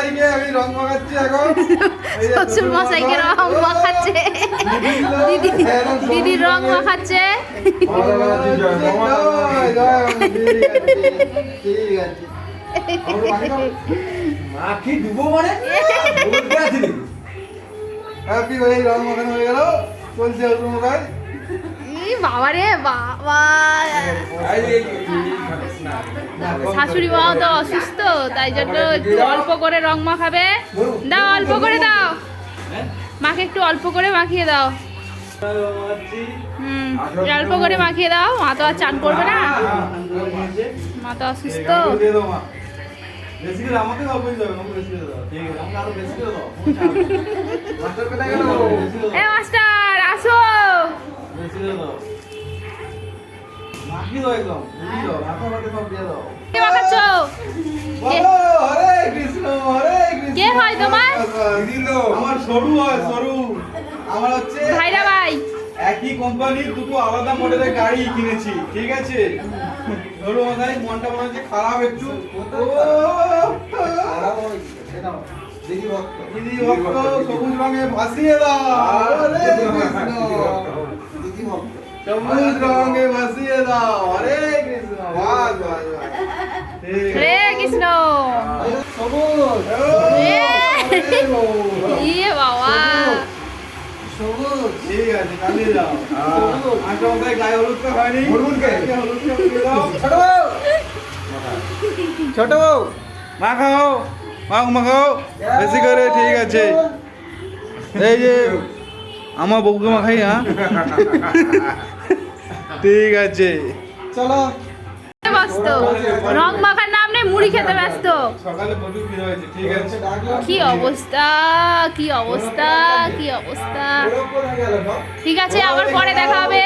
মশাইকে আমি রং মাখাচ্ছি এখন। শ্বশুর মশাইকে রং মাখাচ্ছে, দিদি রং মাখাচ্ছে। মাখি ডুবো মানে হ্যাপি হয়ে রং মাখানো হয়ে গেল। চলছে মশাই। বাবা রে বাবা, শাশুড়ি মা তো অসুস্থ, তাই জন্য একটু অল্প করে রং মাখাবে। দাও, অল্প করে দাও মাকে, একটু অল্প করে মাখিয়ে দাও। অল্প করে মাখিয়ে দাও, মা তো আর চান করবে না, মা তো অসুস্থ। এ মাস্টার আসো। কে মাখাচ্ছ? কে হয় তোমার? আমার সরু হয়, সরু। আমার হচ্ছে ভাইরা ভাই। একই কোম্পানির দুটো আলাদা মডেলের গাড়ি কিনেছি, ঠিক আছে? সরু মশাই মনটা মনে হচ্ছে খারাপ একটু। দিদি ভক্ত সবুজ রঙে ভাসিয়ে দাও। সবুজ রঙে ভাসিয়ে দাও। হরে কৃষ্ণ। বাস বাস বাস। হরে কৃষ্ণ। সবুজ। ইয়ে বাবা, ঠিক আছে, চালিয়ে যাও। আচ্ছা মশাই গায়ে হলুদটা হয়নি। হলুদটা দিয়ে দাও। ছোট বউ মাখাও, মাখাও বেশি করে, ঠিক আছে? এই যে আমার বউকে মাখাই, হ্যাঁ ঠিক আছে চলো। ব্যস্ত রং মাখার নাম নেই, মুড়ি খেতে ব্যস্ত। সকালে প্রচুর ভিড় হয়েছে, ঠিক আছে? কি অবস্থা, কি অবস্থা, কি অবস্থা। ঠিক আছে, আবার পরে দেখা হবে।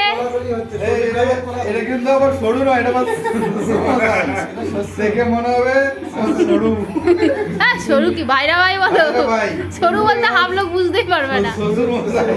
এটা কিন্তু আবার সরু নয়, এটা দেখে মনে হবে সরু। হ্যাঁ, সরু কি ভাইরা ভাই বলো, ভাই। সরু বলতে হাম লোক বুঝতেই পারবে না। শ্বশুর মশাই